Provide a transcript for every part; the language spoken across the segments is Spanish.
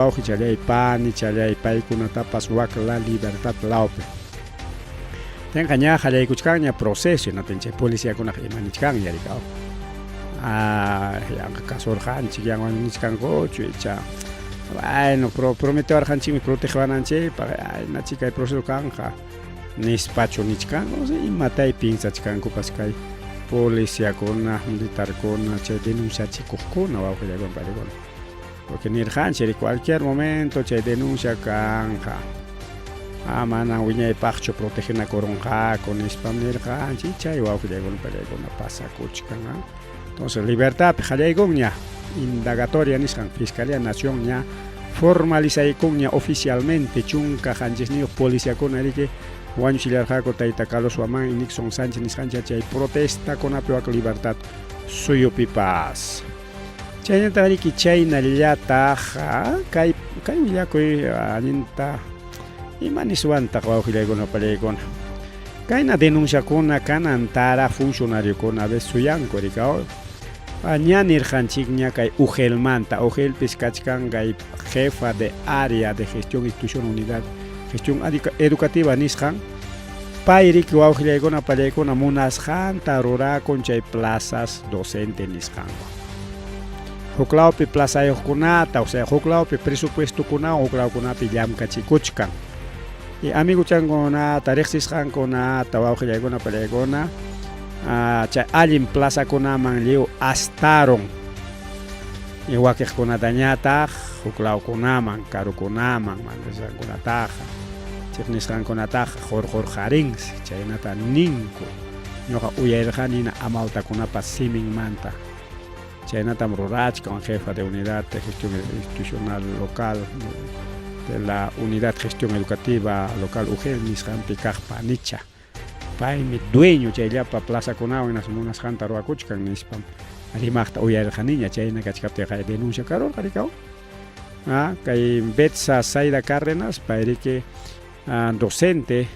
Chalay pani, chalay paykunatapas la libertad laupe. Tenga ña jalay kuchkaña proceso no tenche policía kuna imanichkan yarikao. Yang kasorjanchi yang wanichkan gochu echa. Bueno, prometió arjanchi mi protejananche para na chica el proceso kanja. Nispacho nichkan, no sé, matai pinza chkan kupaskai. Policía kuna militar kuna che denuncia chicos kuna wa kaya gon pare gon. Porque ni el en cualquier momento se denuncia canja. Mana uña y pacho protegen a coronja con spam ni el hanchi chay wa que con pelegona pasa cochcanga. Entonces libertad jale gonya indagatoria ni fiscalía nación ya formaliza y coña oficialmente chunca hanches ni policía con el que Juan Chilar Jaco Taita Carlos Guamán y Nixon Sánchez ni Sánchez chay protesta con apeo a libertad suyo pipas. Chayna tariki chayna llataja kay willakuy aninta imaniswanta qawqilaykuna palaykuna kayna denunciakuna kanantara funcionariokuna vez suyanku rikaw ña nirqanchikña kay ugelmanta ugelpis kachkan kay jefa de área de gestión institución unidad gestión educativa nisqan pay riki wawqilaykuna palaykuna munasqanta rurakun chay plazas docente nisqan Huklaupi plaza kunata, o sea, huklaupi presupuesto kuna, huklaupi llam kachikuchkan. Y amigo changona, tarexis kona, tawauja gona pelegona, cha alin plaza kuna manliu astaron. Y wakih kuna dañata, huklau kuna man, karu kuna man, mandesan kuna taja. Chifnis kan kuna taja, jor jarings, chaynata ninku. Nyoka uyerjanina amalta kuna pasiming manta. Chaynata Mrurach, con jefa de unidad de gestión institucional local de la unidad de gestión educativa local UGEL, Nishan Pikaj Panicha. Pai mi dueño chayllapa plaza kunao en las munas janta roacuchkan nispam. Arimachta uyar janiña chayna kachkapte kay denuncia karol karikao. Kay Betsa Saida Cárdenas, pairique docente,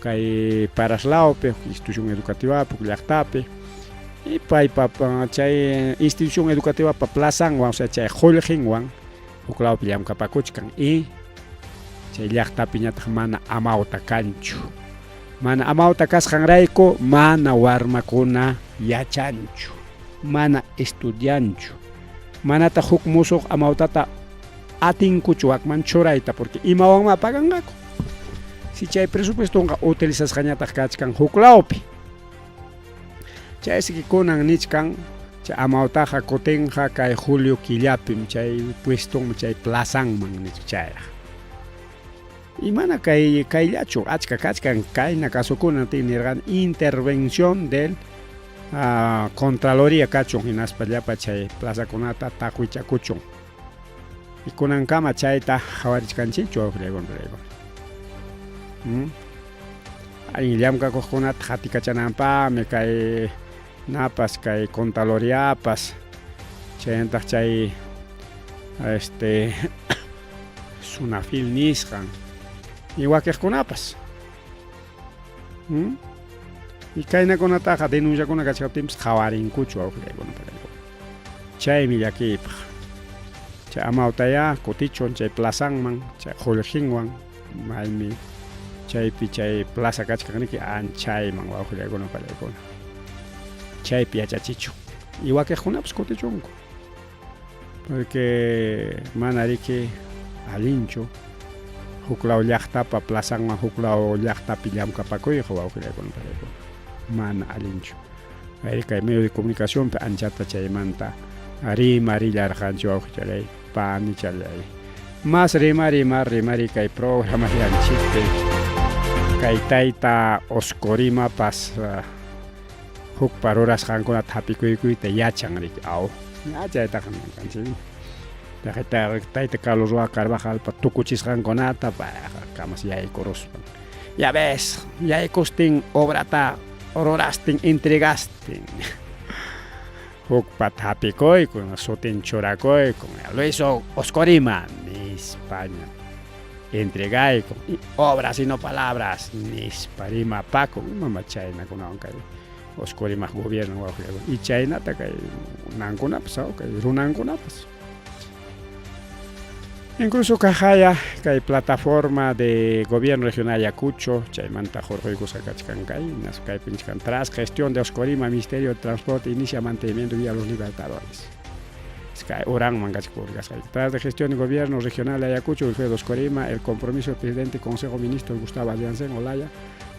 kay Paraslaupe, institución educativa, Pucllactape. Y chay institución educativa pa plazanwan, o sea, chay holjinwan, uklao pillam kapakuchkan y chay llaqta piñata mana amauta kanchu. Mana amauta kasqanrayku mana warmakuna yachanchu, mana estudianchu. Manata huk musuq amautata atinkuchu wakman churayta porque imawanma paganqaku. Si chay presupuestonqa utilizasqañata kachkan huklawpi. Chay que kunan nichkan chay amautaja kotenja kay Julio Quillapim chay pueston chay plazanman nichchay. Y mana kayllachu achka kachkan kayna kasukuna tinirgan intervención del Contraloría kachon hinaspallapa chay plaza kunata taquichakuchon. Y kunan kama chayta hawarichkanchichu awqrigon. Ay llamka kokunata hatikachanampa me kay napas kay Contraloriapas chayantaq chay Sunafil nisqan y wakiqkunapas y kaynakunataqa denunciakuna kachkaptinpis qawarinkuchu awqillaykuna chaymi llakipaq chay amautaya kutichun chay plazanman chay Jorginwan maymi chaypi chay plaza kachkaniki anchayman awqillaykuna palaykuna chaypi yachachichu y wakiqkunapas kutichunku porque mana riki alinchu huklaw llaqtapa plazanman huklaw llaqtapi llamkapakuyqa wawqillaykuna palaykuna mana alinchu kay medio de comunicación anchata chaymanta rimarillarqanchu wawqichalay pani chalay mas rimari kay programa yanchikpi kay tayta Oscorima pas huk paroras qankuna tapikuykuyta yachan riki aw yachayta kanchik tayta Carlos Roa Carvajal pa tukuchisqankunata kamas yaykuruspan ya ves yaykustin obrata ororastin entregastin huk pa tapikuykuna sutin churakuykuna Luis Oscorima España entregayku obras y no palabras nisparima paco mama chayna kunankay Oscorima gobierno y chaynata kay nankunapas kay runankunapas Incluso Cajaya, que hay plataforma de gobierno regional Ayacucho, Chaimanta Jorge Gusacachcancay, Nazcay Pinchcan, tras gestión de Oscorima, Ministerio de Transporte, inicia mantenimiento vía los Libertadores. Tras de gestión de gobierno regional de Ayacucho, Wilfredo Oscorima, el compromiso del presidente y Consejo de Ministros Gustavo Alliancén Olaya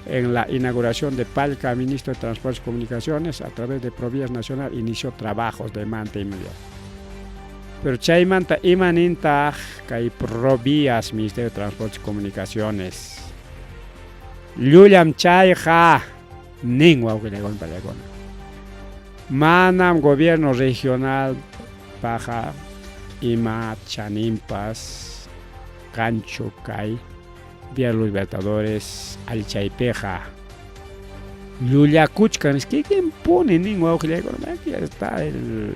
en la inauguración de Palca, ministro de Transportes y Comunicaciones, a través de Provías Nacional, inició trabajos de mantenimiento. Pero chaymanta imaninta kay Provías, Ministerio de Transportes y Comunicaciones. Llullam chayja nin wawqillaykuna pallaykuna. Manam gobierno regional paja ima chanimpas cancho kay vía los Libertadores alchaypeja. Llullakuchkan, es que ¿quién pone ningún wawqillaykuna? Aquí está el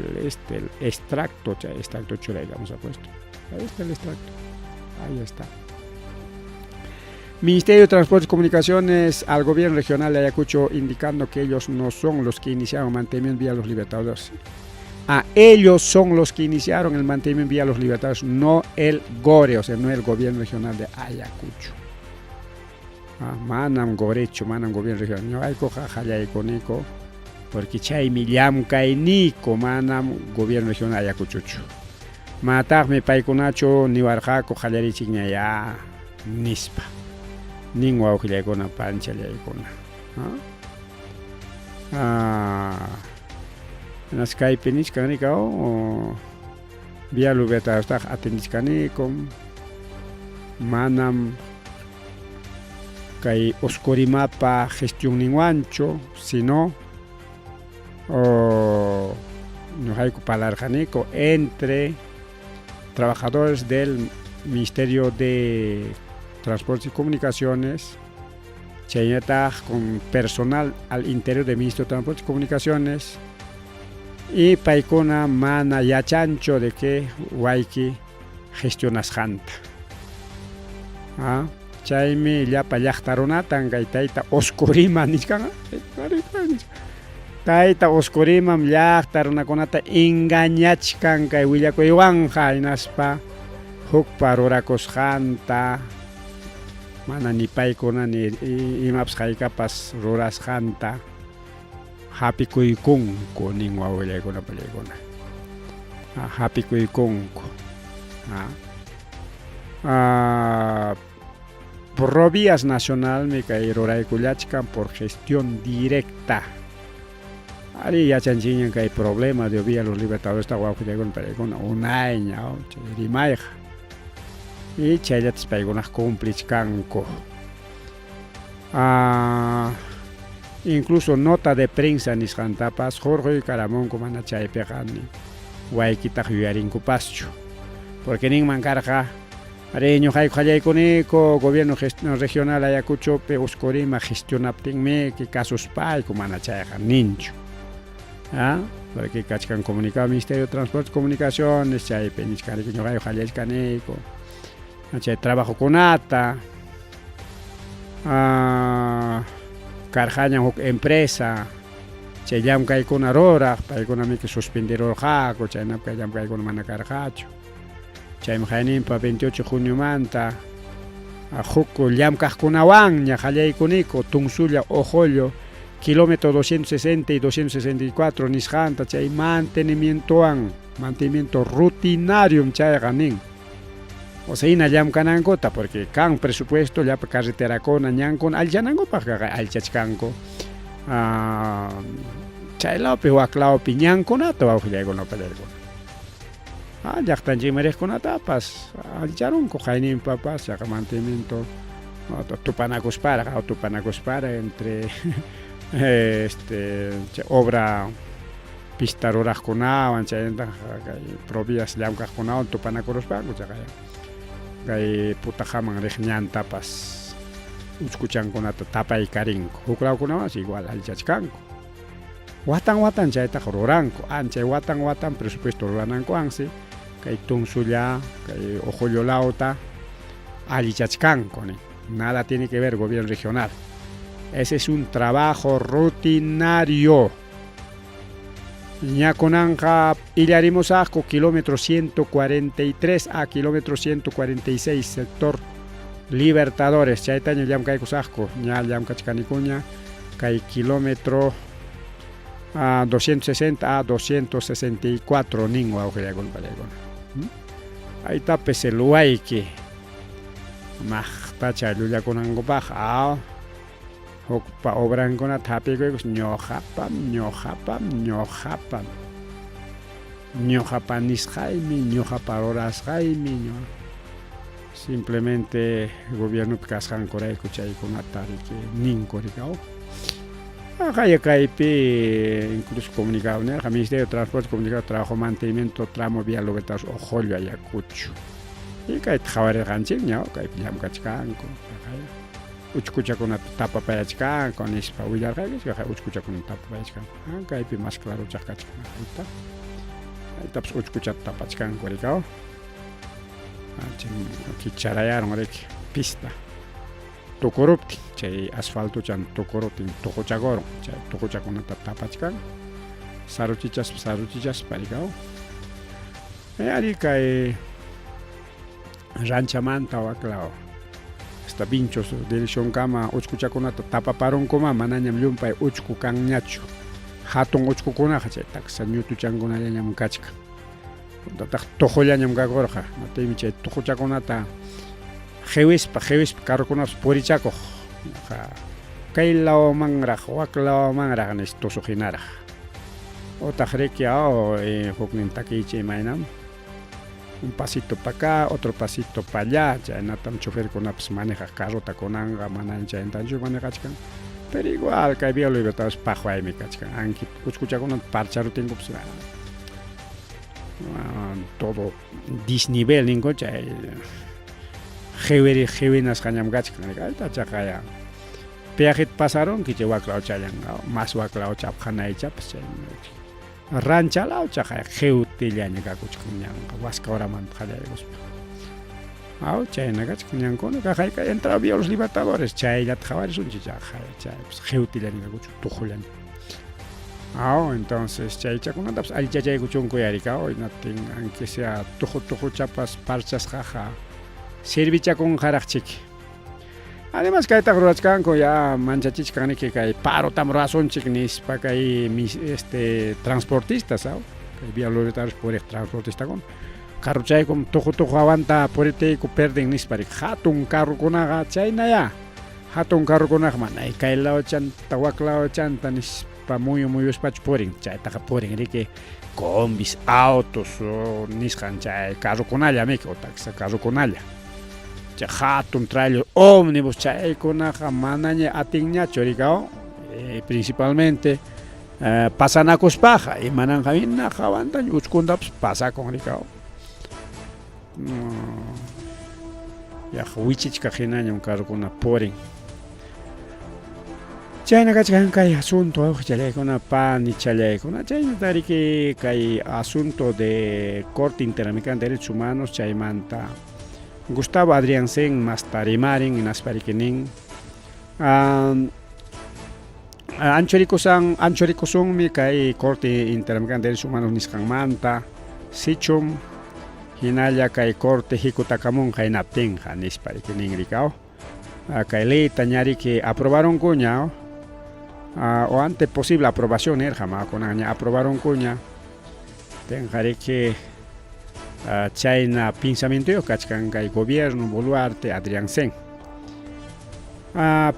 extracto, extracto chulay, vamos a puesto. Ahí está el extracto. Ahí está. Ministerio de Transportes y Comunicaciones al gobierno regional de Ayacucho indicando que ellos no son los que iniciaron el mantenimiento vía los Libertadores. Ellos son los que iniciaron el mantenimiento vía los Libertadores, no el GORE, o sea, no el gobierno regional de Ayacucho. Manam gorecho, manam gobierno regional. No hay coja jalaiconeco, porque chay millam kainiko manam gobierno regional de Ayacucho. Matarme paikunacho ni warjaco jalarichiñaya nispa. Ningua ojilekona pancha leikona. En Skype nichkanika o vía lubeta está atenichkanikom manam kay oscorimapa gestión ninguancho, sino no hay que palarjanico entre trabajadores del Ministerio de Transportes y Comunicaciones, Chayeta con personal al interior del Ministerio de Transportes y Comunicaciones, y paikona mana yachancho de que waiki gestionas janta. Chaymi llapa llaqtaronatan kay tayta oscorima nichkanga. Tayta oscorima llaqtaronakunata engañachkan kay willakuywanqa hinaspa hukpa rurakosqanta mana ni paykuna ni imapas haykapas rurasqanta hapikuykunku nin wawillaykuna pallaykuna. Hapikuykunku. Provías Nacional me kay ruraykullachkan por gestión directa. Ari yachanchiñan que hay problema de vía los Libertadores está wawqillaykuna pallaykuna unayña rimayqa. Y chayatas paykunas cumplichkanku. Incluso nota de prensa nisqantapas Jorge Caramonco mana chaypiqani waykitaq yuyarinkupaschu. Porque ninman karqa areño hayku hallaykuniku gobierno regional Ayacuchopi Oscorima gestionaptinmi que casos payku mana chayqa ninchu. Porque kachkan comunicado Ministerio de Transportes y Comunicaciones chaypi nichkaniku ñuqayku hallaychkaniku. Trabajo con ATA, Carjaña empresa, Chayam Kaikuna Rora, Paikuna que suspender Orjaco, Chaynap Kayam Kaikuna Manacarjacho, Chaym Jainimpa 28 de junio Manta, Juco Yam Kajkunawan, Yajayaikunico, Tunsuya Ojollo, kilómetro 260 y 264, Nisjanta, Chay mantenimiento rutinario, Chay Ganin. O sea, ina llam kanangota porque kan presupuesto ya carretera con añancon al llanango para al chachcanco. Chaylapi o aclaopi ñanconato auxiliago no pelergo. Ya están jimeres con atapas. Al charun cojainin papas ya mantenimiento. Tupanacos para entre obra pistaroras con agua, provías llamcas con agua, tupanacos para kay putajaman reñan tapas uskuchan kunata tapa y karinko huklaw kunawas igual al chachkanko watan chayta ruranko ancha watan presupuesto rurananko ansi kay tunsulla kay ojololauta al chachkanko ni nada tiene que ver gobierno regional. Ese es un trabajo rutinario. ñakunanqa illarimusaqku kilómetro 143 a kilómetro 146 sector Libertadores chaytaña llamkaykusaqku ña llamkachkanikuña kay kilómetro 260 a 264 nin wawqillakunpalaykuna aytapas luwayki maqtacha llullakunankupaq hukpa obrankunata hap'ikuykus ñuqapa nisqaymi ñuqapa rurasqaymi simplemente gobiernopi kasqankurayku chaykunata ninku rikaw Kaya kaypi incluso comunicado nerqa Ministerio de Transporte Comunicado Trabajo Mantenimiento Tramo Vial Libertadores Ojolla Ayacucho y kayta qawarirqanchik ña kaypi llamkachkanku uchkuchakunata tapapayachkanku nispa willarqaykichka uchkuchakunata tapapayachkanku kaypi más claro chaqkachkanku aytapas uchkuchata tapachkanku rikaw kicharayaron riki pista tukuruptin chay asfaltochan tukuruptin tuquchakuron chay tuquchakunata tapachkan saruchichaspa rikaw ari kay ranchamanta waklaw hasta pinchos direccionkama uchkuchakunata tapaparunkuma manañam llumpay uchku kanñachu hatun uchkukunaqa chay taksa ñutuchankunallañam kachkan tataq tuqullañam kakurqa mataymi chay tuquchakunata Jewispa carrukunapas purichakuq kay lawamanraq wak lawamanraq nis tusuqhinaraq utaq riki huknin takiychay imaynam un pasito para acá otro pasito para allá chaynatam choferkunapas manejaq carruta kunanqa manam chaytanchu manejachkan pero igual kay Vía Libertadores paqwaymi kachkan anki uchkuchakunata parcharutinkupas todo disnivel ninku chay Jewinas kachkan chaqaya peajit pasaron kiche waklaw chayan mas waklaw chapqanaychapas chay ranchalaw chaqaya jewtillaña kakuchkan waskawramanta qallaykuspa chayna kachkan ñankuna kaqayqa entrado Vía Los Libertadores chayllata qhawarisunchik chaqaya chaypas jewtillaña kakuchun tuqullaña entonces chaychakunatapas allichachaykuchunkuyarika inatin aunque sea tuqu chapas parchasqaqa servichakunqaraqchik además kayta rurachkanku ya manchachichkaniki kay parotam rurasunchik nispa kay transportistas kay Vía Los Libertadores puriq transportistakuna carruchaykum tuqu awanta puritayku perden nisparik hatun carrukunaqa chaynaya hatun carrukunaqa manay kay lawachanta waklawachanta nispa muyuspachu purin chaytaqa purin riki combis autos nisqan chay carrukunallamiki o taxa carrukunalla chay hatun trailer ómnibus chaykunaqa manaña atinñachu rikaw principalmente pasanakuspaqa imananqa hina hawantaña uchkuntapas pasakun rikaw wichichka hinañam carrukuna purin chayna kachkan kay asunto challaykuna pani challaykuna chaynata riki kay asunto de Corte Interamericana de Derechos Humanos chaymanta Gustavo Adriansen mastarimarin inasparikining anchorikusunmi kay Corte Interamericana de Derechos Humanos nisqanmanta sichum hinalla kay Corte hikutakamunqa hinaptinqa nisparikining rikaw kay leyta ñariki aprobaron kuña o antes posible aprobación erjama kunaña aprobaron kuña tenjariki chayna pensamiento yo kachkan kay gobierno Boluarte Adriansen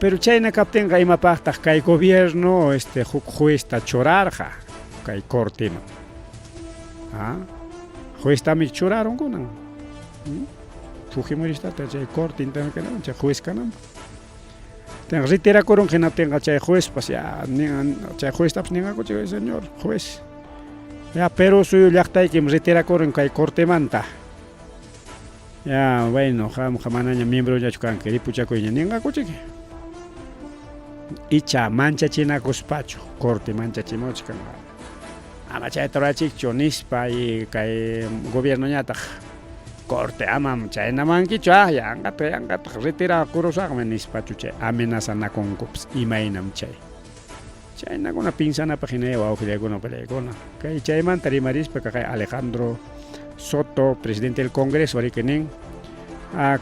pero chayna kaptenqa imapaqtaq kay gobierno huk juezta churarqa kay corteman jueztami churaron kunan Fujimoristata chay corte internacional chay juez kananpaq retirakuron hinaptinqa chay juezpas chay jueztapas ninqaku chay señor juez pero suyu llaqtaykim retirakuron kay cortemanta bueno qamqa manaña miembrollachu kanki ripuchakuyña ninqakuchiki icha manchachinakuspachu corte manchachimuchkanqa ama chayta rurachikchu nispa y kay gobiernoñataq corte amam chaynamankichu yanqata retirakurusaqmi nispachu chay amenazanakunkupas imaynam chay chaynakuna pinsanapaq hina wawqillaykunawan peleaykuna kay chaymanta rimarispa kay Alejandro Soto presidente del Congreso riki nin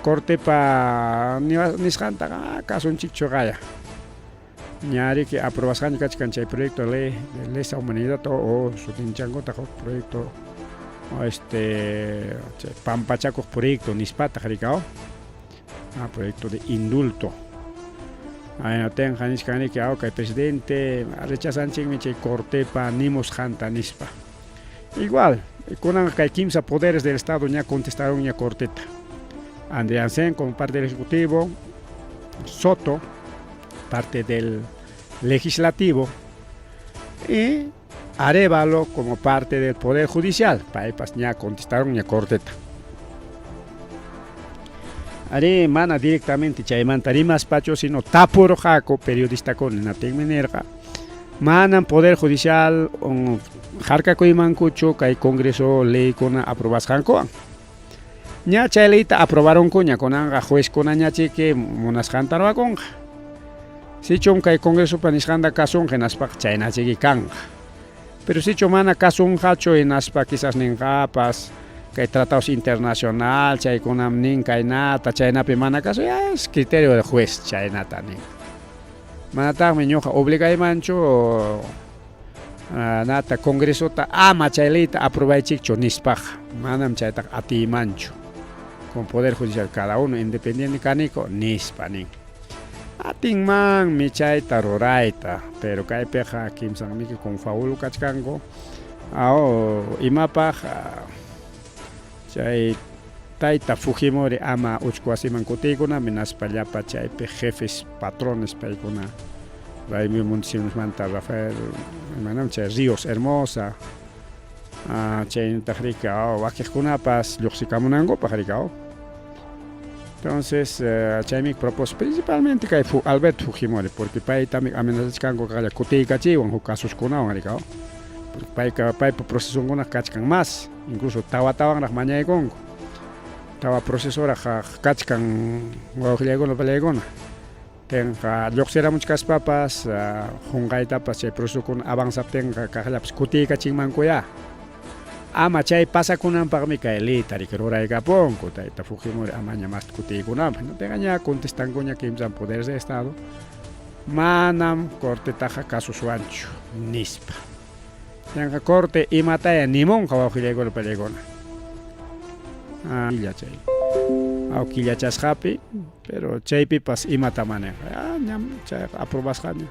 Cortepa nisqantaqa kasunchikchu qaya ñari que aprobasqaña kachkan chay proyecto de lesa humanidad o sutinchankutaq proyecto pampachakuq proyecto nispata rikaw proyecto de indulto tenqa nishkani que kay presidente rechazanchikmi chay Cortepa nimos qanta nispa igual kunan kay kimsa poderes del estado ña contestaron ña Corteta André Ancén como parte del ejecutivo, Soto parte del legislativo y Arévalo como parte del poder judicial. Paipas ña contestaron ña Corteta. Are mana directamente chaymanta rimas pacho sino tapuro jaco periodista con naten minerga. Manan poder judicial jarka koimankucho kay congreso ley con aprobas jankoan. Ña chaylita aprobaron kuña konanga juez kunaña que monas jantarwa konga. Si chon kay congreso panishanda kasun genaspa chayna chiki kanga. Pero si chomana kasun hacho enaspa quizás ningapas kay tratados internacional chay kunam nin kay nata chaynapi mana caso ya es criterio del juez chaynata nin. Manata meñoja obligay mancho nata congreso ta ama chaylita aprobay chikcho nispaja manam chayta ati mancho. Con poder judicial cada uno independiente canico nispa nin. Ating man mi chayta roraita pero kay peja kimsan miki con faulu kachkango imapaj chay Taita Fujimori ama uchkuasiman kutikuna minaspa llapa chaypi jefes patrones paykuna Raimi Municipiosmanta Rafael manam chay Ríos Hermosa chaynataq rika wakiqkunapas lluqsikamunankupak rika entonces chaymi propósito principalmente kay Alberto Fujimori porque pay también amenazachkanku kalla kutikachiywan huk casuskunawan rika porque paypa procesunkuna kachkan más incluso tawatawan mañaykunku tawa procesora kachkan wawqillaykuna peleaykuna tenqa lluqsiramunchik kaspapas qunqaytapas chay procesukuna avanzaptinqa kaqllapas kutikachinmankuya ama chay pasakunanpaqmi kay lita ruraykapunku tayta Fujimori amaña mas kutiykunanpaq tenqa ña contestankuña kimsan poderes de estado manam Cortetaqa kasuswanchu nispa tenqa corte imataya nimunqa wawqillaykuna peleaykuna chay awkillachasqapi pero chaypipas imata maneja ñam chay aprobasqaña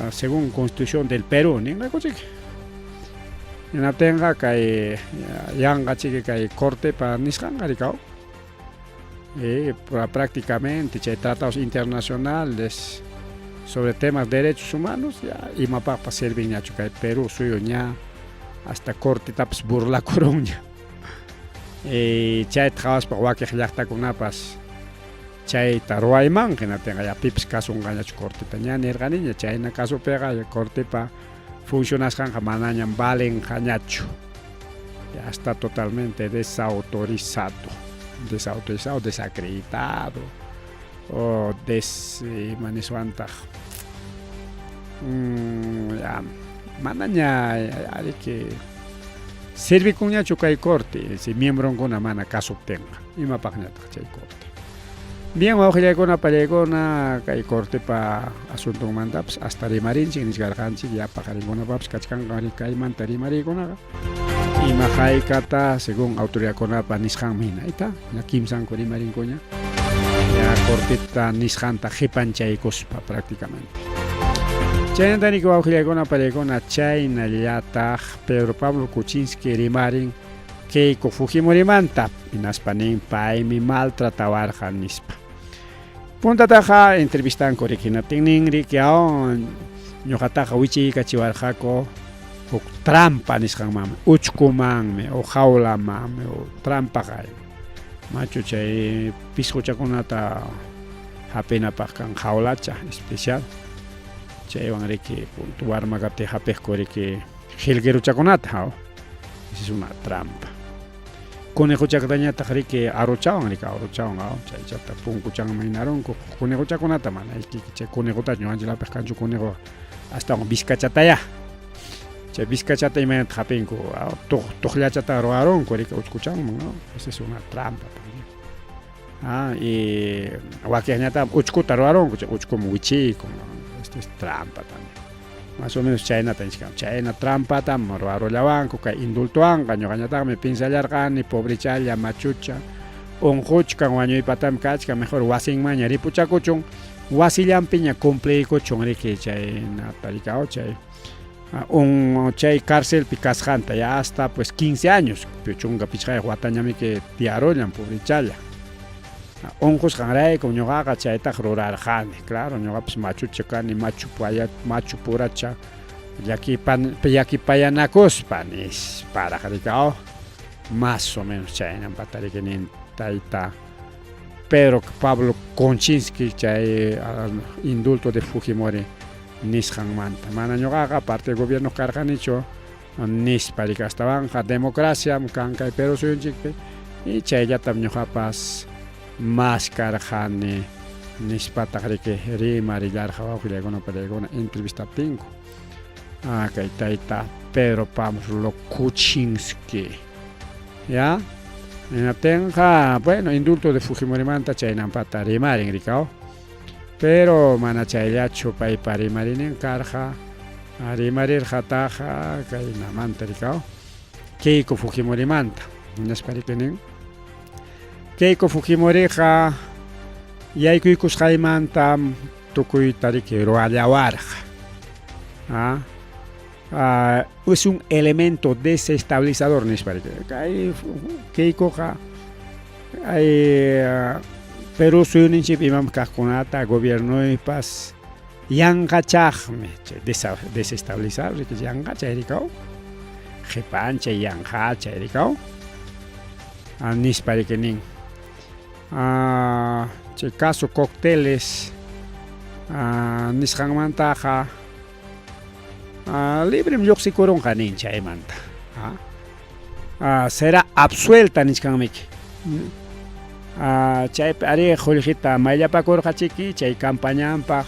según constitución del Perú ninqakuchik ñanatenqa kay yanqachiki kay Cortepa nisqanqa rikaw prácticamente chay tratados internacionales sobre temas de derechos humanos imapaqpas serviñachu kay Perú suyo ña hasta Cortetapas burlakurunña chayta qhawaspa wakiq llaqtakunapas chayta ruwayman hinatenqa ya pipas kasunqañachu Corteta ña nirqaniña chayna kasupiqa Cortepa funcionasqanqa manañam valenqañachu ya está totalmente desautorizado desacreditado o maniswantaq ya manaña que servikunñachu kay corte si miembronkuna mana kasuptinqa imapaqñataq chay corte bien wawqillaykuna pallaykuna kay Cortepa asuntunmantapas hasta rimarinchik niskarqanchik ya paqarinkunapapas kachkanqa kaymanta rimariykunaqa ima haykata según autoridadkunapa nisqanmi hinayta ña kimsanku rimarinkuña ya Corteta nisqanta qipanchaykuspa prácticamente chaynatani wawqillaykuna pallaykuna chaynallataq Pedro Pablo Kuczynski rimarin Keiko Fujimorimanta hinaspa nin paymi maltratawarqa nispa puntataqa entrevistanku riqhinatin ninri que ñuqataqa wichiykachiwarqaku huk trampa nisqanmanmi uchkumanmi o jawlamanmi o trampaqa machu chay pisquchakunata hapinapaq kan jawlacha especial chaywan riki punto warmaqapti hapiqku riki jilgueruchakunata esa es una trampa conejo chaktañata que arrochaban rica arrochaban chay chata punku chanmainaron conejo chaconata mana chay conejo ta ñuanchila pescancho conejo hasta un bizcachataya chay bizcachata imanata japinko tojllachata roaron rica uchkuchanman no esa es una trampa también y wakiañata uchkuta roaron uchkum wichiko esto es trampa también más o menos China trampa tam roarollawanku kay indultoanqa ñuqañataqmi pinsayarqani pobre challa machucha unquchkan wañuypatam kachka mejor wasinmaña ripuchakuchun wasillanpiña cumplikuchun riki chaynata rikao chay cárcelpi kasqanta ya hasta pues 15 años chunka pichqayqa watañami que tiarollan pobre challa unqusqanrayku ñuqaqa chaytaq rurarqani claro ñuqapas machucha kani machu puracha llakipayanakuspa nisparaq rikao más o menos chaynampata rikinin tayta Pedro Pablo Kuczynski chay indulto de Fujimori nisqanmanta mana ñuqaqa parte del gobierno karqanichu nispa rikastabanja democracia kan kay Perú suyunchikpi y chayllatam ñuqapas más karqani nispataq riki rimarillarqa wawqillaykunapi pallaykuna entrevistaptinku kay tayta Pedro Pablo Kuczynski ya ninatenqa bueno indulto de Fujimorimanta chaynampata rimarin rikao pero mana chayllachu paypa rimarinin karqa rimarirqataqa kaynamanta rikao Keiko Fujimorimanta nispa rikinin Keiko Fujimoriqa yaykuykusqaymanta tukuyta riki ruallawarqa es un elemento desestabilizador nispa riki kay Keikoqa Perú suyuninchip imam kaqkunata gobiernoypas yanqachaqmi desestabilizar riki yanqachay rikao qhipanchay yanqachay rikao nispa rikinin chay caso cócteles nisqanmantaqa libre lluqsikurunqa nin chaymanta será absuelta nisqanmiki chaypi ari qullqita mayllapakurqachiki chay campañanpaq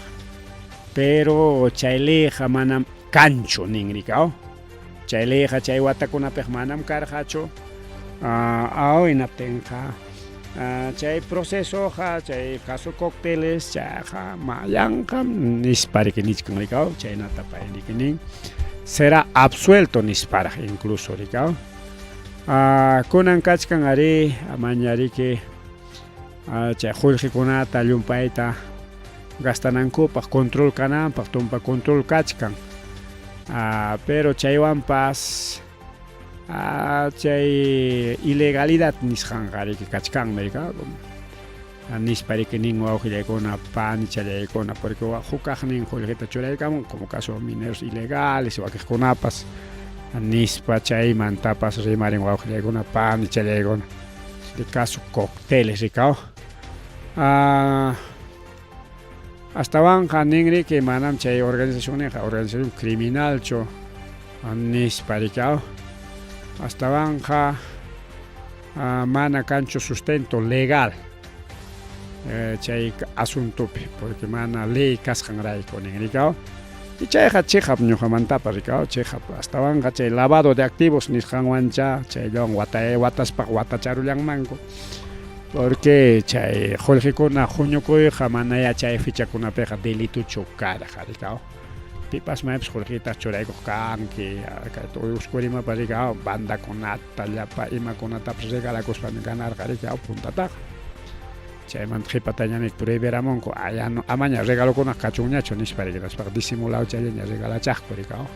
pero chayliqa manam kanchu nin rikao chayliqa chay watakunapik manam karqachu awinatenqa chay procesoqa chay caso cócteles chayqa mayanqa nispa riki nichkan rikao chaynata pay rikinin será absuelto nisparaq incluso rikao kunan kachkan ari amaña riki chay qullqikunata llumpayta gastanankupaq control kananpaq tumpa control kachkan pero chaywanpas chay ilegalidad nisqanqa riki kachkanmi rika nispa rikinin wawqillaykuna panichalyaykuna porque hukaqnin qullqita churaykamun como caso mineros ilegales wakiqkunapas nispa chaymantapas rimarin wawqillaykuna panichalyaykuna de caso cócteles rikao astawanqa nin riki manam chay organización criminalchu nispa rikao astawanqa mana kanchu sustento legal chay asuntopi porque mana ley kasqanrayku nin rikao y chayqa chiqap ñuqamantapas rikao chiqap astawanqa chay lavado de activos nisqanwancha chayllawan wataspaq watacharullanmanku porque chay qullqikuna huñukuyqa manaya chay fichakunapiqa delituchu karqa rikao pipas maypis qullqita churaykuq kanki Uyuskurimapas rikao bandakunata llapa imakunatapas regalakuspami ganarqa rikao puntataqa chaymanta qhipatañami prohibiramunku amaña regalokunaq kachunñachu nispa rikinaspaqa disimulado chayllaña regalachaqku rikao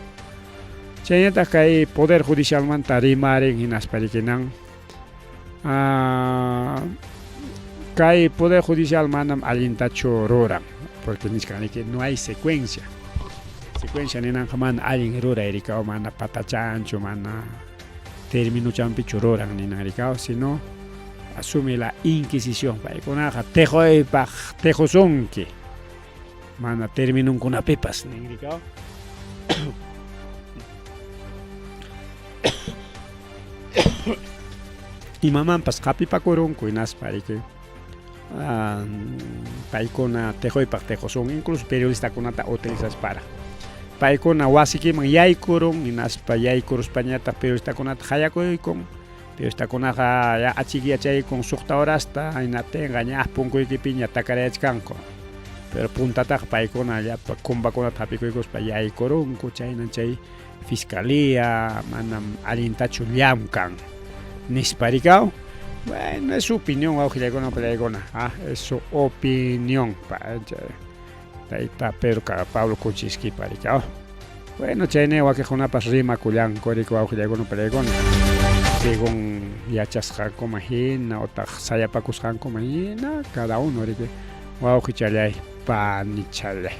chayñataq kay poder judicialmanta rimarin hinaspa rikinan kay poder judicial manam allintachu ruran porque nisqaniki no hay secuencia ninanqa mana allin ruray rikao mana patachanchu mana terminuchanpichu ruran ninan rikao sino asume la inquisición paykunaqa tejoypaq tejosunki mana terminunkunapipas nin rikao imamanpas qapipakurunku hinaspa riki paykuna tejoypaq tejosun incluso periodistakunata utilizashpara paykuna wasikiman yaykurun hinaspa yaykuruspañataq periodistakunata hayakuykun periodistakunaqa achikyachaykun suqta horasta hinatinqa ñaq punkuykipi ña takarayachkanku pero puntataqa paykuna llapa kumbakunata hapikuykuspa yaykurunku chayna chay fiscalía manam allintachu llamkan nisparikaw. Bueno, es su opinión, es su opinión. Pero Pablo Kuczynski paricao. Bueno, chene wa que jonapas rima kulan koriko aujilegono pelegona. Según yachas hanko mahina o ta sayapakus hanko mahina, cada uno rike wa aujichalay panichalay.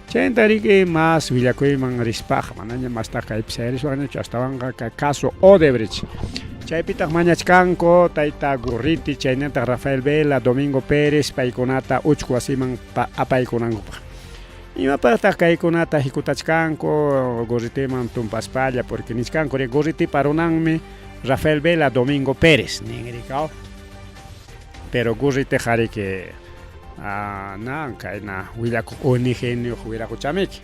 Chentari más villacuiman rispaj, manaña más taca ipseris, hasta van caso Odebrecht. Chaypitaj mañachkanko, taita Gurriti, chaynata Rafael Vela, Domingo Pérez, paykunata uchku asiman apaykunankupaj. Imapaqtaq kaykunata hikutachkanko, Gurritiman tumpaspalla, porque nichkanko Gurriti parunanmi Rafael Vela, Domingo Pérez, ningrikao. Pero Gurriti harike kayna willaku unigenio huirakuchamiki.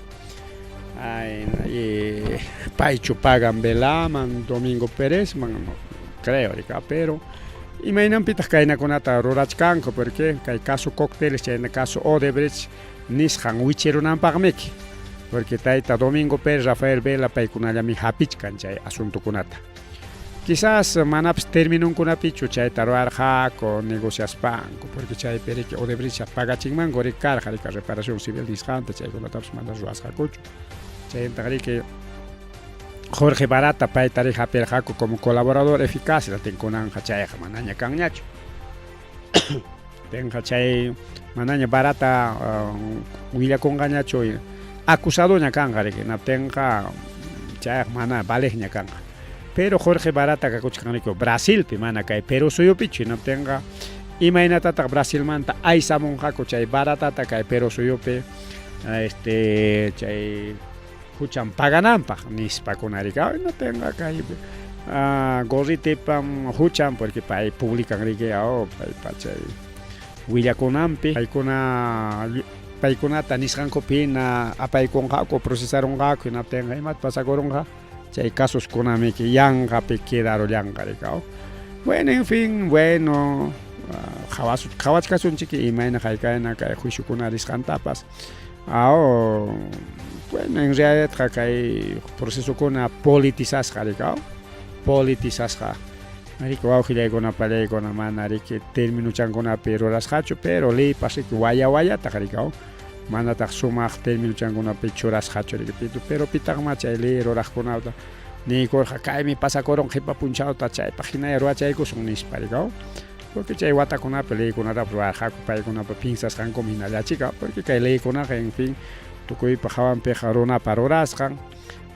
Paichu pagan Velaman, Domingo Pérez, man, no creo, pero imaynanpitaj kaynakunata rurachkanko, porque kay caso cócteles, chayna caso Odebrecht, nisqan wichirunanpaqmiki, porque tayta Domingo Pérez, Rafael Vela, paykunallami hapichkan chay asuntokunata. Quizás manapas terminunkunapichu chayta ruarqaku negociaspanku, porque chay periki Odebrecht pagachinmanku rikarqa reparación civil nisqanta chaykunatapas mana ruwasqakuchu. Que Jorge Barata paitari hapirqaku como colaborador eficaz la tenkunanja chayqa manaña kanñachu. Tenqa chay manaña Barata willakunqañachu acusadoña kanqa riki naptinqa chayqa mana valejña kanqa. Pero Jorge Barata kakuchkanriku Brasilpi mana kay Perú suyupichu naptinqa imaynatataq Brasilmanta aysamunqaku chay Baratata kay Perú suyupi chay huchan pagananpaq nispakunarika no tenga kay Gurritipan huchan porque pay publican riki pay pachay willakunanpi paykunata nisqankupina apaykunqaku procesaronqaku hinaptinqa imat pasakurunqa chay casos kunamiki yanqapi quedarullanqa rikaw. Bueno, en fin, bueno, qhawachkasunchiki imayna haykayna kay juiciokuna risqantapas. Bueno, en realidad kay procesokuna politizasqa rikaw, politizasqa. Mariko wawqillaykuna palaykuna mana riki terminuchankunapi rurasqachu, pero leypas riki wayata rikaw. Manataq sumaq terminuchankunapi churasqachu riki, pero pitaqma chay ley ruraqkunata nikurqa kaymi pasakurun qipa punchawta chaypaq hinay ruwachaykusun nispa rikaw. Porque chay watakunapi leykunata ruwarqaku paykunapa pinsasqankumi hinallachika, porque kay leykunaqa en fin tukuypa hawanpiqa runapa rurasqan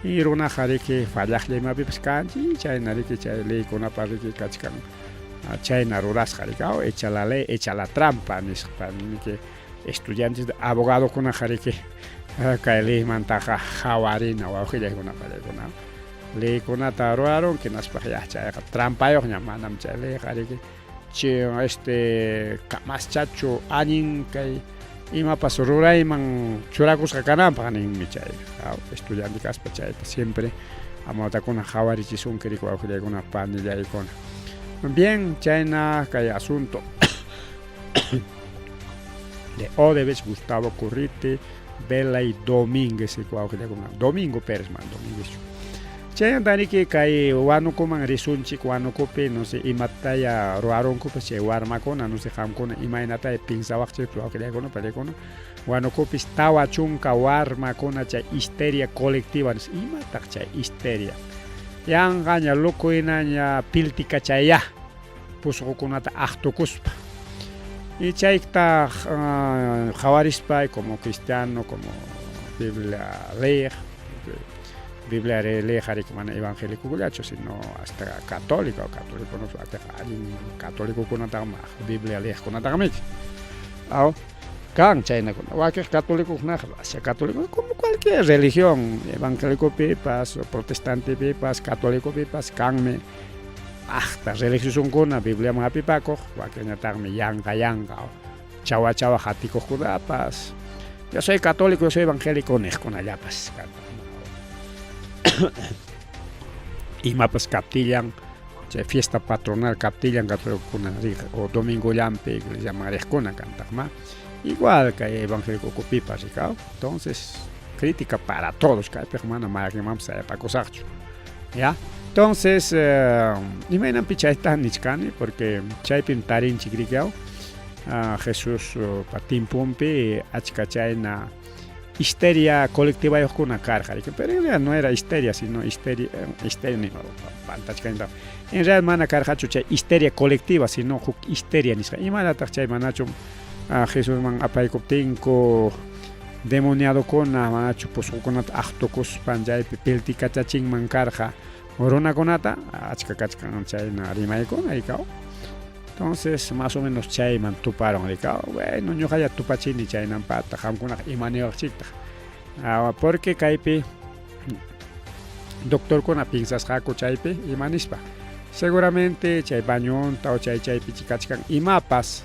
y runaqa riki fallaqllaymapipas kanchik chayna riki chay leykunapa riki kachkan chayna rurasqa rikaw, echa la ley, echa la trampa nisqa niki estudiantes de abogado kunaqa riki kay leymantaqa hawarina wawqillaykunapa leykuna leykunata ruwaron kinaspa chayqa trampayoqña manam chay leyqa riki kamaschachu anin kay imapas rurayman churakusqa kananpaq ninmi chay estudiante kaspa chayta siempre amawtakuna hawarichisunki riki wawqillaykuna panillaykuna. Bien, chayna kay asunto de Odebrecht, Gustavo Gurriti, Vela y Domínguez wawqillaykuna, Domingo Pérez man Domínguez. Chayantari kay wanukuman risunchik wanukupi no sé imataya ruaronkupi chay warmakuna no sé hamkuna imaynatay pinsawaqchik wawqillaykuna palaykuna wanukupis tawa chunka warmakuna chay histeria colectiva imataq chay histeria yanqaña lukuynaña piltikachaya pusqukunata aqtukuspa y chayta hawarispa como cristiano como Biblia ley Biblia lejarik mana evangélico kullachu sino hasta católico no hasta alguien católico kunata ma Biblia lej kunata miki kan chayna kuna waqi católico kunata católico como cualquier religión evangélico pipas protestante pipas católico pipas kanme hasta religión kuna Biblia mapipaco guaqueñatagmi yanga chawa hatiko judapas. Yo soy católico, yo soy evangélico, con allapas. Y mapas captillan, fiesta patronal captillan o domingo lampe, que le llaman con cantar igual que evangélico copipas, entonces crítica para todos, que hermana Marimamsa para cosarcho. ¿Ya? Entonces, imaginan pichaita nichkani, porque chaipin tarin chigrigao, Jesús patin pompe, achkachaina histeria colectiva y una carga, pero en realidad no era histeria, sino histeria ni en realidad mana carga chucha histeria colectiva, sino histeria ni y mana tachay manacho Jesús man apaikoptinko demoniado con manacho pues con actocos panjay pelti kachaching man carga morona conata achka kachkan chay na rimay con ahí cao. Entonces, más o menos chay man tuparon bueno, yo haya tupachini chay nampata, jamkuna imaneo chita. Porque kaipi doctor con pinzas jaco chaype imanispa. Seguramente chay bañón tao chay pichikachkan imapas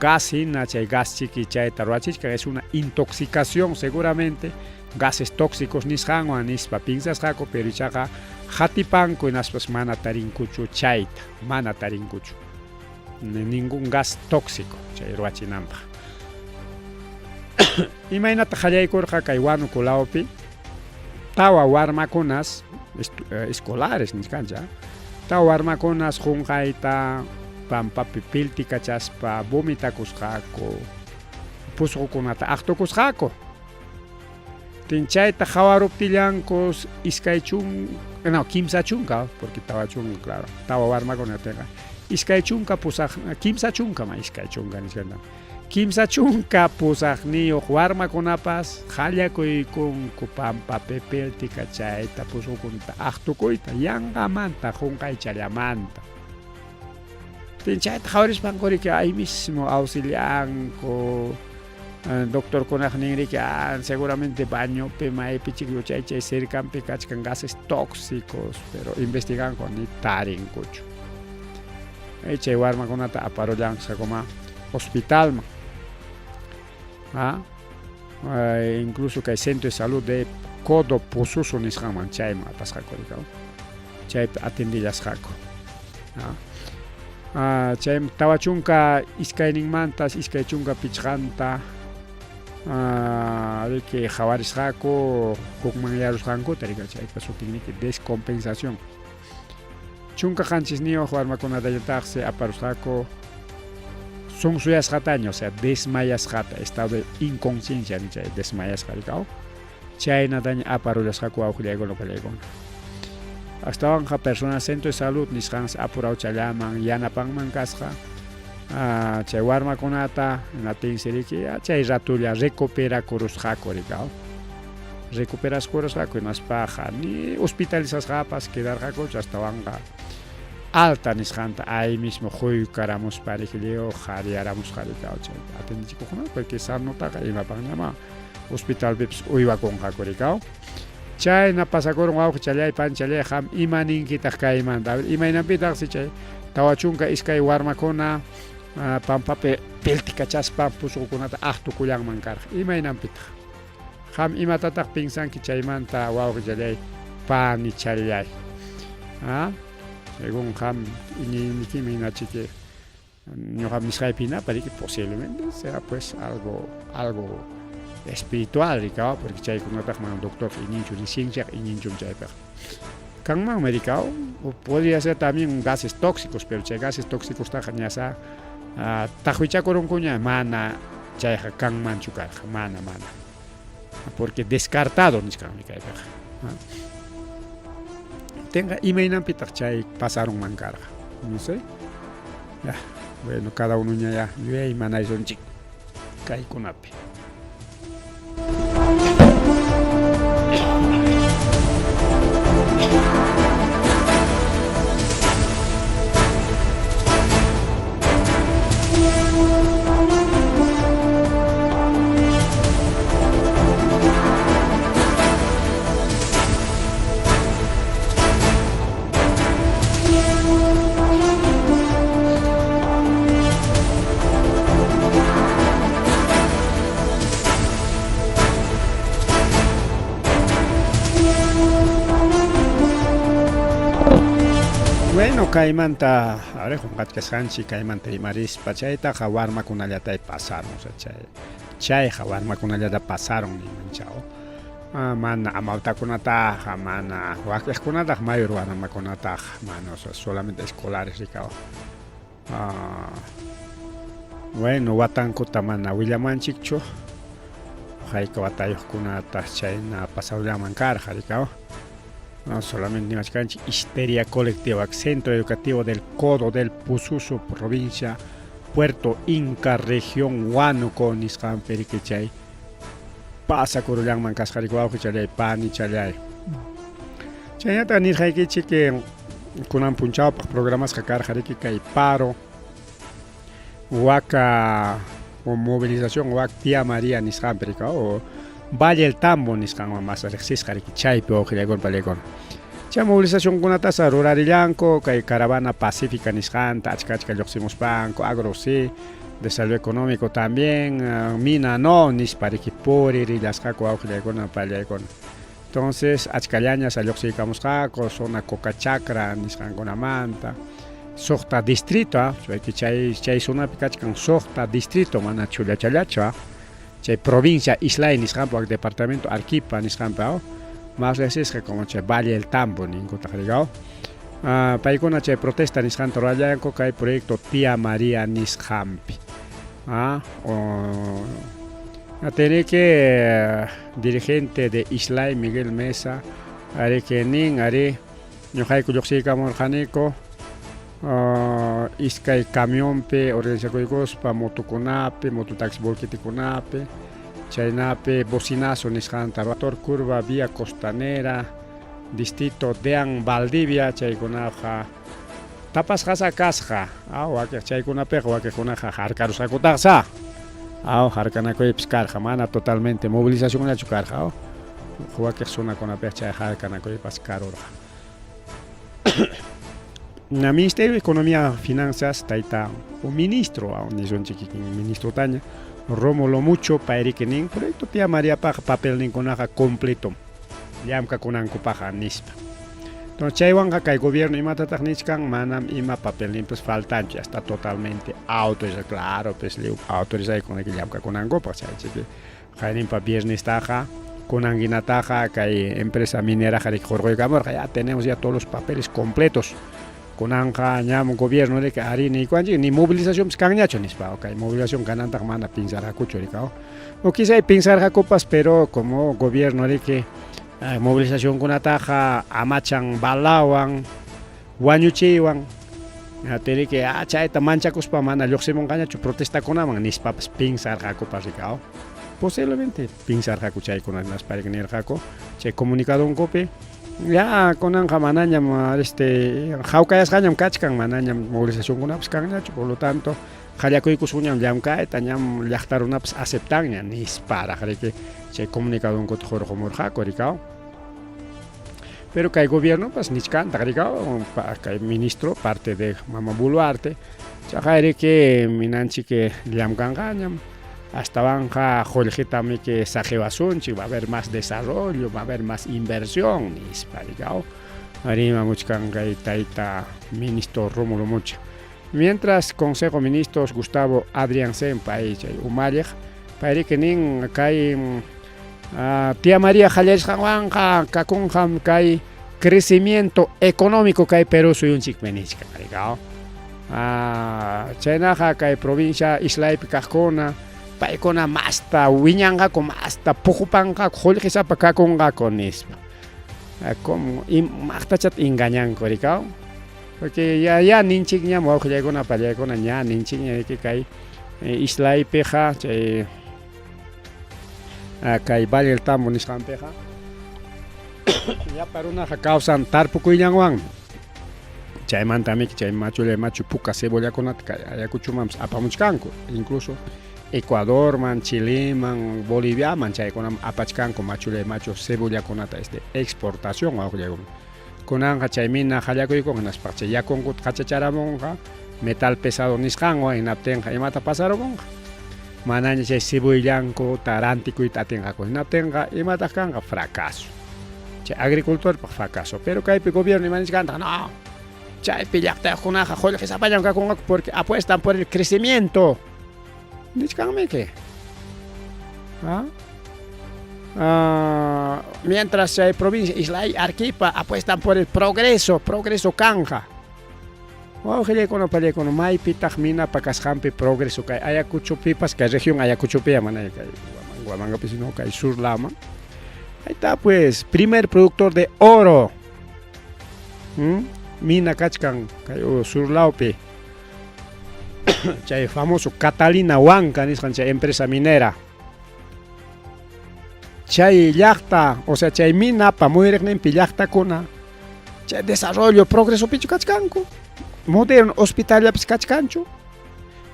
gasin chay gas chiqui chay taruachika es una intoxicación seguramente gases tóxicos nisjan o anispa pinzas jaco pero chaga jatipanco en aspas mana tarincucho chayta mana tarincucho. Ningún gas tóxico, chayruachinamba. Imagínate hayaykurqa kay wanukulawpi tawa warmakunas escolares niskancha tawa warmakunas junqayta pampapi pilti kachaspa vomitakusqaku pusqukunata aqtukusqaku tinchayta hawaruptillankos iskaychun kimsa chunka porque tawa chunka claro tawa warmakunataqa iskay chunka pusaq kimsa chunka ma iskay chunka niskantam kimsa chunka pusaq niyuq warmakunapas hallakuykunku kupampa pepelti kachayta pusqukunata aqtukuyta yanqamanta junqaychallamanta tinchayta hawarispankuriki ahí mismo auxilianku doctor kunaq ninriki seguramente bañopi maypi chikluchay cercanpi kachkan gases tóxicos pero investiganku ni tarinkuchu chay warmakunata aparollanqasakuma hospital incluso kay centro de salud de Codo Pususo nisqaman chayman apasqakurika chay atendillasqaku chay tawa chunka iskayninmantas iskay chunka pichqanta riki hawarisqaku hukman yarusqankuta rika chaypa sutiniki descompensación chunka qanchis niyuq warmakunatallataqa aparusqaku sunsuyasqataña o sea desmayasqata estado de inconsciencia ni chay desmayasqa rikaw chaynataña aparullasqaku awqillaykunapallaykunqa hasta personas centro de salud nisqansi apurauchallaman yanapanman kasqa chay warmakunata natinchiriki chay ratulla recuperakurusqaku rikaw recuperaskurusqaku hinaspaqa ni hospitalizasqapas quedarqaku chastawanqa alta nisqanta ahí mismo quykaramos parijillo qhariaramos rikaw chay atendichikuqman porque sanotaqa imapanñama hospitalpipas uywakunqaku rikaw chayna pasakurun wawqi challay panchallay ham imaninkitaq kaymanta imaynanpitaqsi chay tawa chunka iskay warmakuna pampapi pilti kachaspa pusqukunata aqtukullanman karqa imaynanpitaq ham imatataq pinsanki chaymanta wawqi challay pani challay según ham iñinikimi hinachiki ñuqa misqaypina pariki posiblemente sea pues algo espiritual rikaw porque chaykunataq man doctor ininchu ni ciencia ininchu chaypaq kanman medicado podría ser también gases tóxicos pero chay gases tóxicos taqa ñasa tajuichakurunkuña mana chayqa kanmanchu karqa mana porque descartado nisqanmi kaypaq tenga imaynanpitaq chay pasaron man karqa no sé ya bueno cada uno ya yuyay manaysunchik kaykunapi kaymanta qatqasqanchik kaymanta imarispa chaytaqa warmakunallatay pasaron chayqa warmakunallata pasaron nimanchaw mana amawtakunataqa mana waqtiqkunataq mayor warmakunataqa mana solamente escolares rikaw bueno watankuta mana willamanchikchu hayka watayuqkunata chayna pasawllaman karqa rikaw no solamente nimachkanchik histeria colectiva Centro Educativo del Codo del Pususo provincia Puerto Inca región Huánuco nisqanpi chay pasa kurullanman kasqarikuwawqa chalay pani chalay chayñata nirqaykichik que kunan punchawpaq programasqa karqariki kay paro waka o movilización wak Tía María nisqanpi o Valle del Tambo nisqanman mas riqsisqariki chaypi wawqillaykunpallaykunqa chay movilización kunatasa rurarillanku kay caravana pacífica nisqanta achka lluqsimuspanku agro sí desarrollo económico también mina no nispariki puri rilasqaku wawqillaykuna pallaykuna entonces achkallañas lluqsiykamusqaku zona coca chacra nisqankunamanta suqta distrito chay zonapi kachkan suqta distrito mana chullachallachu chay provincia Islay nisqanpak departamento Arequipa nisqanpa más riqsisqa como chay Valle del Tambo ninkutaq rigaw paykuna chay protesta nisqanta rurallanku kay proyecto Tía María nisqanpi atiri que dirigente de Islay Miguel Mesa ari que nin ari ñuqayku lluqsiykamurqaniku iskay camionpi organizakuykuspa motokunapi mototaxi volquetikunapi chaynapi bocinazo nisqanta rotor curva vía costanera distrito Dean Valdivia chaykunaqa tapasqasa kasqa wakiq chaykunapiqa wakiqkunaqa harkarusqakutaqsa harkanakuypis karqa mana totalmente movilizacionllachu karqa wakiq sunakunapiqa chay harkanakuypas karurqa na Ministerio de Economía Finanzas tayta o ministro nisunchik ministro taña Rómulo Mucho pairikinin proyecto Tía María paqa papel ninkunaqa completo llamkakunankupaqa nispa entonces chaywanqa kay gobierno imatataq nichkan manam ima papel nimpis faltanchu está totalmente autorizado claro pues autorizaykunaki llamkakunankupaq chaychiki qayninpa viernistaqa kunankinataqa kay empresa mineraqa riqurquykamurqa ya tenemos ya todos los papeles completos kunanqa ñam gobierno de ari niykuanchik ni movilización kanñachu nispa okay movilización kanantaq mana pinsarqakuchu rikaw o quizá pinsarqakupas pero como gobierno de que movilización kunataqa amachan balawan wañuchiywan atiri que chayta manchakuspa mana lluqsimunqañachu protestakunaman nispapas pinsarqakupas rikaw posiblemente pinsarqaku chaykuna nasparik nirqaku chay comunicadokupi ya kunanqa manañam hawkayasqañam kachkan manañam movilización kunapas kanñachu por lo tanto qallakuykusqañam llamkayta ñam llaqta runapas aceptanña nisparaq riki chay comunicadonkutta hurqumurqaku rikaw pero kay gobierno pues nichkanta rikaw kay ministro parte de Mama Boluarte chaqay riki minanchik llamkanqañam hasta banja joljitami que sajebasunchik va a haber más desarrollo va a haber más inversión nispa rikaw arima muchkankay tayta ministro Rómulo Mucho mientras Consejo Ministros Gustavo Adrián Senpay chay umalliq payriki nin kay Tía María qallarisqanwanqa kakunqam kay crecimiento económico kay Perú suyunchikpi nichka rikaw chaynaqa kay provincia Islaypi kaqkuna paykuna masta wiñanqaku masta puqupanqaku qullqisapa kakunqaku nispa como maqtachata engañanku rikaw porque ya ninchik ñam wawqillaykuna pallaykuna ña ninchik ñayki kay Islaypiqa chay kay Valle del Tambo nisqanpiqa llapa runaqa kawsan tarpukuyllawanmi chaymantami chay machu puka cebollakunata kay ayakuchumanpas apamuchkanku incluso Ecuadorman, Chileman, Boliviaman chaykunam apachkanku machu cebollakunata exportación wawqillaykuna kunanqa chaymina qallakuykunqa naspa chay yakunkuta qachacharamunqa metal pesado nisqanwan hinaptinqa imata pasarukunqa manaña chay cebollankuta rantikuyta atinqaku hinaptinqa imataq kanqa fracaso chay agricultorpaq fracaso pero kaypi gobierno imanishkanta no chaypi llaqtakunaqa qullqisapallankakuna porque apuestan por el crecimiento nichkanmiki. Mientras provincia Islay Arequipa apuestan por el progreso kanja. Wawqillaykunaqa pallaykunaqa maypitaq minapa kasqanpi progreso kay Ayacuchopipas kay región Ayacuchopi manay kay Huamangapi sino kay sur lama. Ahí está pues, primer productor de oro. Mina kachkan kay surlaupi. Chay famoso Catalina Huanca nisqan chay empresa minera. Chay llaqta, o sea chay minapa muyriqninpi llaqtakuna chay desarrollo progreso pichu kachkanku. Moderno hospital llapas kachkanchu.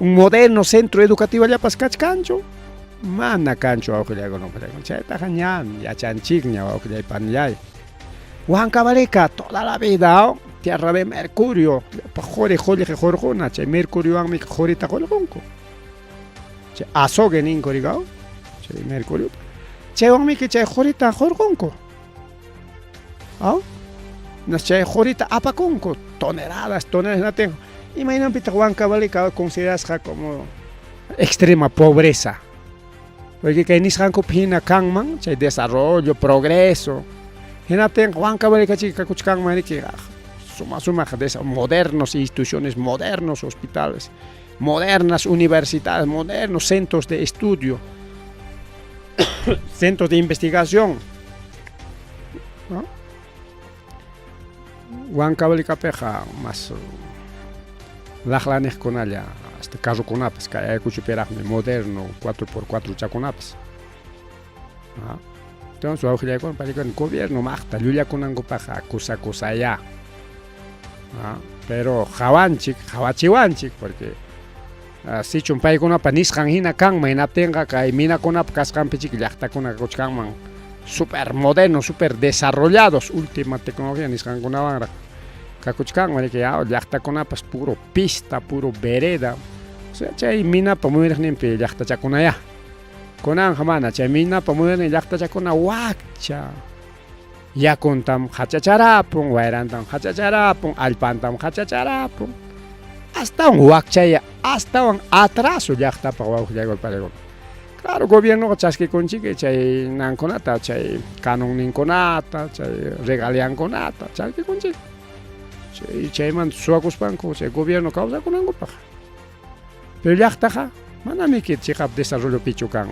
Un moderno centro educativo llapas kachkanchu. Mana kanchu wawqillaykuna chaytaqa ñan yachanchikña wawqillaypanllay. Huancavaleca toda la vida tierra de mercurio jori jorjuna chay mercuriowanmi jorita qolqunku. Chay azogue ninko rigaw chay mercurio. Chaywanmi chay jorita jorqunku. Nas chay jorita apakunku toneladas naten. Imagínate Huancavaleca considerasqa como extrema pobreza. Porque kay nisqanku hina kanman chay desarrollo, progreso. Hinaten Huancavaleca chika kuchkanman riki suma modernos instituciones, modernos hospitales, modernas universidades, modernos centros de estudio, centros de investigación. Huancavaleca peja más laqlanej kunalla hasta carrukunapas kay Ayacuchopiraqmi moderno 4x4 chakunapas. Entonces wawqillaykuna pallaykunaqa gobierno maqta llullakunankupaqa akusaya. Pero hawachiwanchik porque sichun paykunapa nisqan hina kanman hinaptinqa kay minakunapa kasqanpichik llaqtakunaqa kuchkanman super modernos, super desarrollados, última tecnología nisqankunawanraq kakuchkanman riki llaqtakunapas puro pista, puro vereda. O sea, chay minapa muyriqninpi llaqtachakunaya. Kunanqa mana chay minapa muyriqnin llaqtachakuna wakcha. Yakuntam hachacharapun, wayrantam hachacharapun, allpantam hachacharapun. Astawan wakchaya, astawan atraso llaqtapa wawqillaykuna pallaykunaqa. Claro, gobierno chaskikunchik chay nankunata, chay canon ninkunata, chay regaliankunata, chaskikunchik. Chayman suwakuspanku chay gobierno kawsakunankupaq. Pero llaqtaqa manami chiqap desarrollo pichu kan.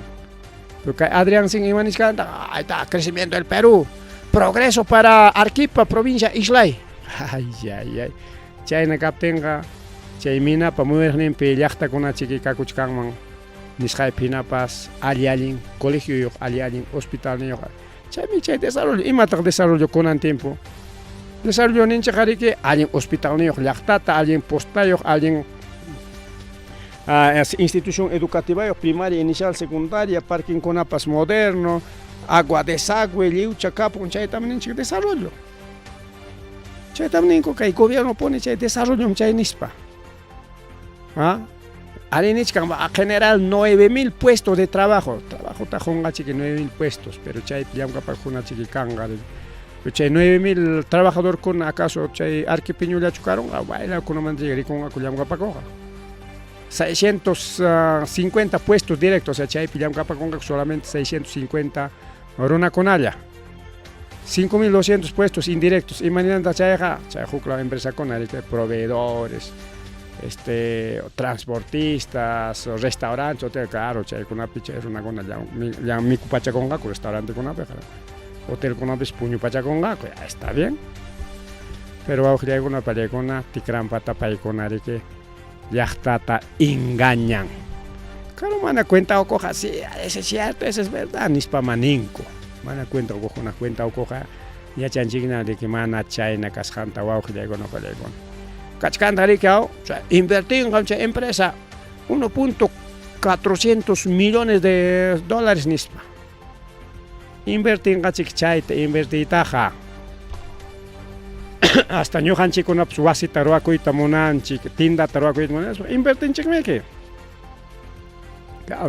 Pero kay Adrián Sin imanishkanta, ahí está crecimiento del Perú. Progreso para Arequipa, provincia Islay. Ay. Chayna kaptinqa chay minapa muyriqninpi llaqtakuna chikikakuchkanman nisqaypi hinapas allin colegio allin hospital niyuq. Chaymi chay desarrollo imataq desarrollo kunan tiempo. Desarrollo ninchaq riki allin hospital niyuq llaqtata, allin postayuq, allin institución educativa primaria, inicial, secundaria, parking kunapas moderno, agua desagüe, liucha, kapun, chay también ninchik desarrollo. Chay también kay gobierno pone chay desarrollo chay nispa. Alinichkan va a generar 9.000 puestos de trabajo. Trabajo tajonga chiqui 9.000 puestos, pero chay pillamka pajuna chiqui kanga. Pero chay 9.000 trabajador con acaso chay arquipiñulla chukaron, baila con una mantigri con aculamka pacoja. 650 puestos directos, o sea, chay pillamka paconga solamente 650 runa conalla. 5.200 puestos indirectos. Imagínate chay jukla empresa con proveedores, transportistas, restaurantes, hotel, claro, chay kuna picha runa conalla. Ya mi cupacha conga con restaurante con apeja. Hotel con apes puño pacha conga, ya está bien. Pero ahora hay una parecona tikran pata paicona que llaqtata engañan. Claro, mana cuenta o coja, sí, ese es cierto, eso es verdad, nispa maninco. Mana cuenta o coja, una cuenta o coja, ya chanchigna de que mana chayna casjanta o que llegó no palecon. Cachcanta ricao, invertir en la empresa 1.400 millones de dólares nispa. Invertir en Gachikchaite, invertir taja. Hasta ñuqanchik kunapas wasita ruwakuyta munanchik, tindata ruwakuyta munanchik, invertinchikmiki.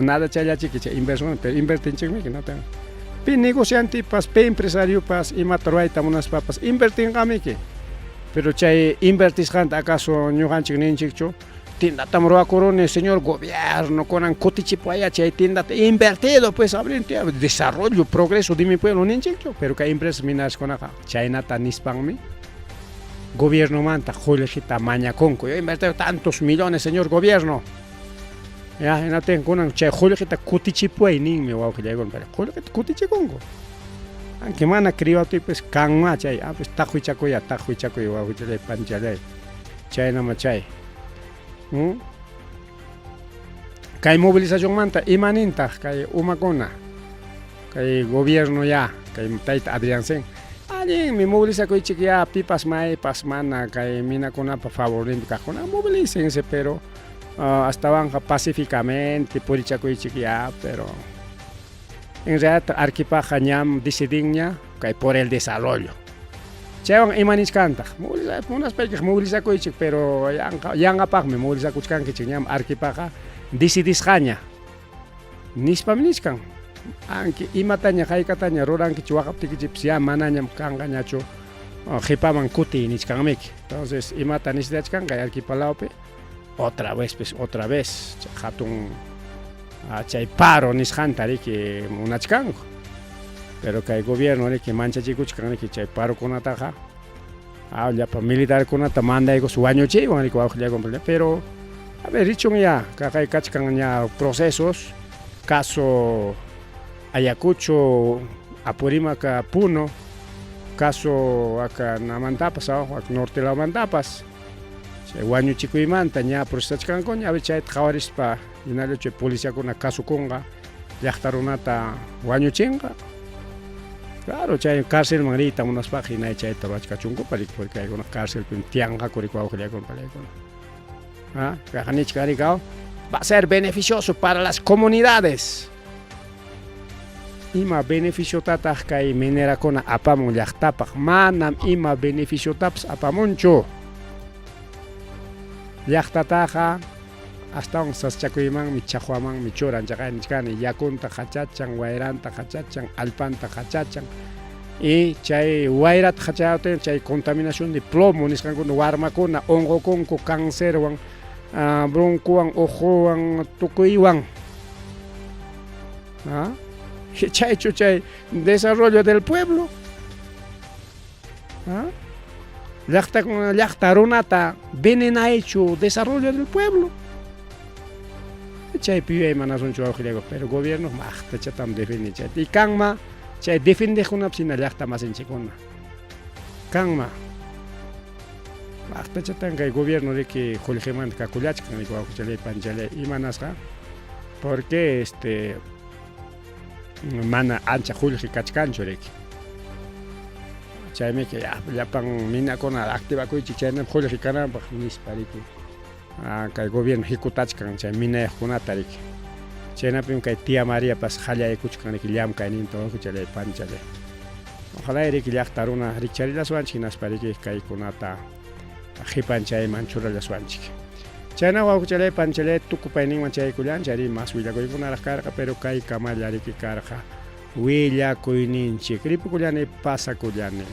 Nada chayllachiki chay inversión, pero invertinchikmiki no tengo. Pi negociantipas, pi empresariopas, imata ruwayta munaspapas, invertinqamiki. pero chay invertisqanta acaso ñuqanchik ninchikchu tiendatam ruwakuruni señor gobierno kunan kutichipaya chay tiendata invertido pues abrir desarrollo progreso de mi pueblo ninchikchu pero kay empresas minaskunaqa chaynata nispanmi gobierno manta jullejita mañakunku yo invertido tantos millones señor gobierno ya enaten kunan chay jullejita kutichipuay ninmi wawqillaykuna pero jullejita kutichikunku aunque mana criado pues kanma chay pues tajuichakuya wawqillay panchalay chaynama chay kay movilización manta imanintaq kay umakuna kay gobierno ya kay tayta Adrián Sen allin mi movilizakuychik ya pipas maypas mana kay minakunapa favorinpi kaqkuna movilícense pero hasta pacíficamente purichakuychik ya pero en realidad arquipaqa ñam decidinña kay por el desarrollo chaywan imanishkantaq munaspaykaq movilizakuychik pero yanqapaqmi movilizakuchkankichik ñam arquipaqa decidisqaña nispam nishkan anki imataña haykataña rurankichik waqaptikichipis ya manañam kanqañachu qipaman kutiy nishkanmiki entonces imata necesitachkanqa arquipalawpi otra vez hatun chay paro nisqanta riki munachkanku pero kay gobierno riki manchachikuchkan riki chay parokunataqa llapa militarkunata mandaykus wañuchiywan riki wawqillaykuna pero a ver richun ya kay kachkan ya procesos caso Ayacucho Apurímac Puno caso acá namantapas norte la mantapas chay wañuchikuymanta ña procesachkanku ña chayta qawarispa hinallo chay policiakuna kasukunqa llaqta runata wañuchinqa claro chay cárcelman riyta munaspaqa hinay chayta ruwachkachunkupa porque kaykuna cárcelpi tiyanqaku riki wawqillaykuna palaykuna kaqnichka rikaw va a ser beneficioso para las comunidades ima beneficiotataq kay minerakuna apamun llaqtapaq manam ima beneficiotapas apamunchu llaqtataqa astawan saschakuymanmi chaqwamanmi churan chaqaynichkani yakunta qhachachan wayranta qhachachan allpanta qhachachan y chay wayrata qhachayaptin chay contaminación de plomo nisqankuna warmakuna onqukunku cáncerwan broncowan ojowan tukuywan chaychu chay desarrollo del pueblo llaqta runata venenaychu desarrollo del pueblo chaypi yuyaymanashunchu wawqillaykuna pero gobierno maqtachatam defende chay y kanma chay defendeqkunapas hina llaqta masinchikkuna kanma maqtachatan kay gobierno riki qullqimanta kakullachkan riki wawqichalay panchalay imanasqa porque mana ancha qullqi kachkanchu riki chaymiki llapan minakuna activakuychik chaynam qullqi kananpaq nispa riki kay gobierno jikutachkan chay minayuqkunata riki chaynapim kay tia Mariapas qallaykuchkan riki llamkayninta wawqichalay panchalay ojalá riki llaqta runa richarillaswanchik hinaspa riki kaykunata qipan chayman churallaswanchik chayna wawqichalay panchalay tukupayninman chaykullan chari mas willakuykunaraq karqa pero kay kamalla riki karqa willakuyninchik ripukullani pasakullani